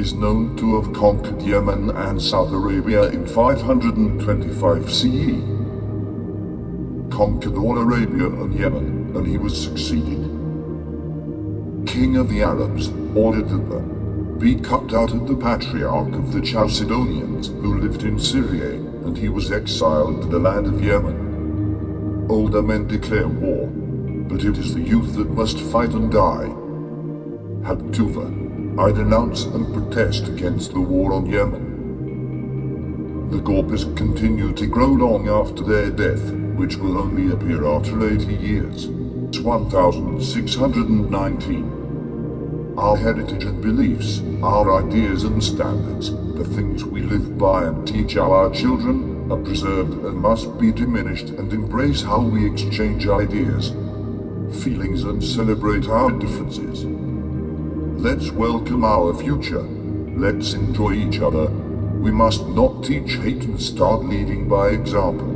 is known to have conquered Yemen and South Arabia in 525 CE. Conquered all Arabia and Yemen, and he was succeeded. King of the Arabs, ordered that the be cut out of the patriarch of the Chalcedonians who lived in Syria, and he was exiled to the land of Yemen. Older men declare war, but it is the youth that must fight and die. Habtuva, I denounce and protest against the war on Yemen. The Gorpas continue to grow long after their death, which will only appear after 80 years. 1619. Our heritage and beliefs, our ideas and standards, the things we live by and teach our children, are preserved and must be diminished, and embrace how we exchange ideas, feelings and celebrate our differences. Let's welcome our future. Let's enjoy each other. We must not teach hate and start leading by example.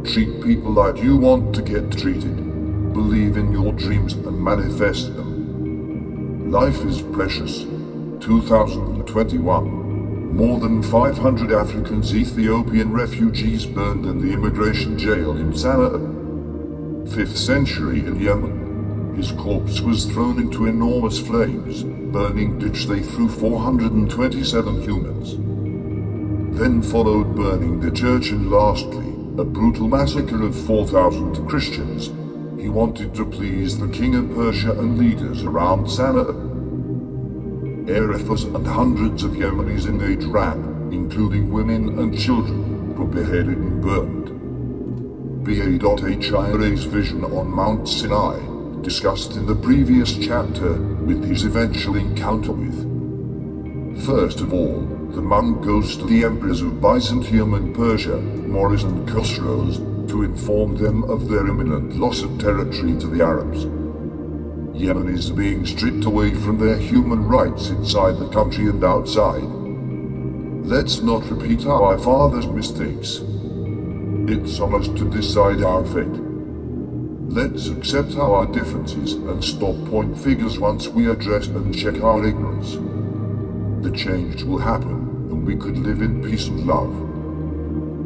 Treat people like you want to get treated. Believe in your dreams and manifest them. Life is precious. 2021. More than 500 African Ethiopian refugees burned in the immigration jail in Sana'a. 5th century in Yemen. His corpse was thrown into enormous flames, burning which they threw 427 humans. Then followed burning the church, and lastly, a brutal massacre of 4,000 Christians. He wanted to please the king of Persia and leaders around Sana'a. Arephas and hundreds of Yemenis in Najran, including women and children, were beheaded and burned. B.A.Hira's vision on Mount Sinai, discussed in the previous chapter, with his eventual encounter with. First of all, the monk goes to the emperors of Byzantium and Persia, Maurus and Khosrows, to inform them of their imminent loss of territory to the Arabs. Yemenis are being stripped away from their human rights inside the country and outside. Let's not repeat our fathers' mistakes. It's on us to decide our fate. Let's accept our differences and stop point figures once we address and check our ignorance. The change will happen, and we could live in peace and love.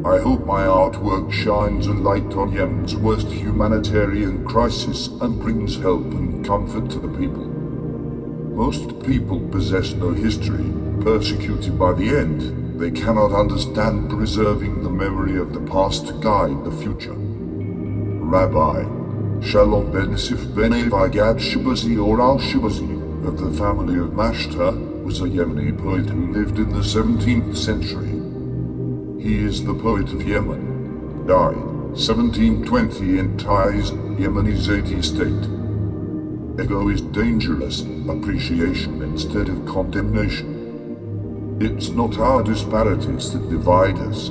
I hope my artwork shines a light on Yemen's worst humanitarian crisis and brings help and comfort to the people. Most people possess no history, persecuted by the end. They cannot understand preserving the memory of the past to guide the future. Rabbi Shalom ben Sif ben Avigad Shubazi or al-Shubazi, of the family of Mashta, was a Yemeni poet who lived in the 17th century. He is the poet of Yemen. Died 1720 in Taiz, Yemeni Zaydi state. Ego is dangerous, appreciation instead of condemnation. It's not our disparities that divide us.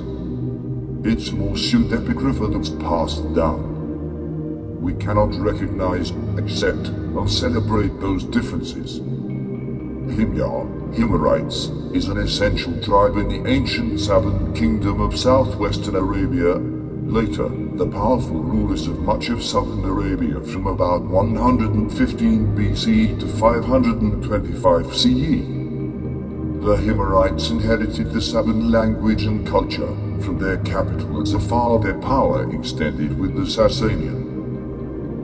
It's more pseudepigrapha that's passed down. We cannot recognize, accept, or celebrate those differences. Himyar, Himyarites, is an essential tribe in the ancient Southern Kingdom of southwestern Arabia. Later, the powerful rulers of much of southern Arabia from about 115 BCE to 525 CE. The Himyarites inherited the Saban language and culture from their capital as far their power extended with the Sasanian.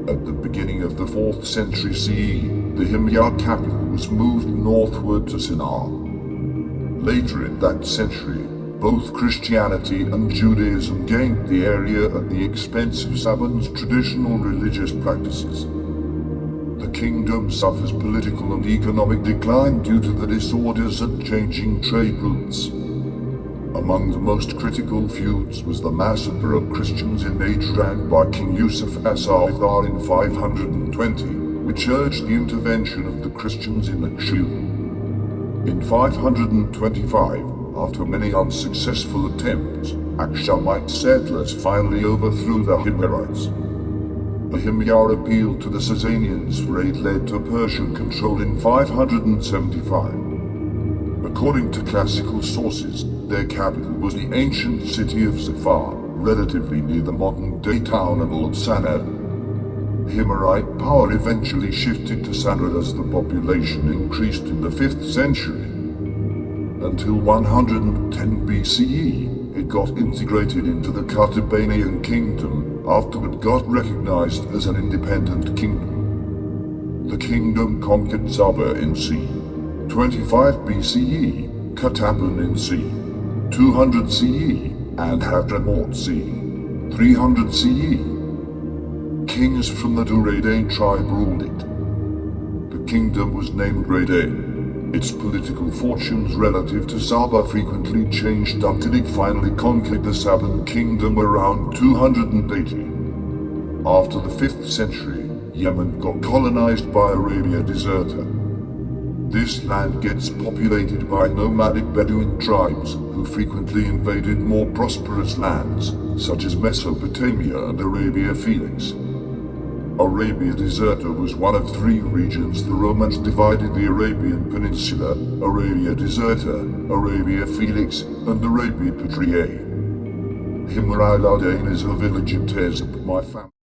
At the beginning of the 4th century CE, the Himyar capital was moved northward to Sinar. Later in that century, both Christianity and Judaism gained the area at the expense of Saban's traditional religious practices. The kingdom suffers political and economic decline due to the disorders and changing trade routes. Among the most critical feuds was the massacre of Christians in Najran by King Yusuf as-Sa'idar in 520, which urged the intervention of the Christians in Akshu. In 525, after many unsuccessful attempts, Akshamite settlers finally overthrew the Himyarites. The Himyar appealed to the Sasanians for aid led to Persian control in 575. According to classical sources, their capital was the ancient city of Zafar, relatively near the modern-day town of Old Sana. Himyarite power eventually shifted to Sanad as the population increased in the 5th century. until 110 BCE. It got integrated into the Carthaginian kingdom after it got recognized as an independent kingdom. The kingdom conquered Zaba in c. 25 BCE, Katapan in c. 200 CE, and Hadramaut c. 300 CE. Kings from the Durrani tribe ruled it. The kingdom was named Radain. Its political fortunes relative to Zaba frequently changed until it finally conquered the Saban kingdom around 280. After the 5th century, Yemen got colonized by Arabia Deserta. This land gets populated by nomadic Bedouin tribes who frequently invaded more prosperous lands, such as Mesopotamia and Arabia Felix. Arabia Deserta was one of 3 regions the Romans divided the Arabian Peninsula: Arabia Deserta, Arabia Felix, and Arabia Petraea. Himar al-Adain is a village in Tezb, my family.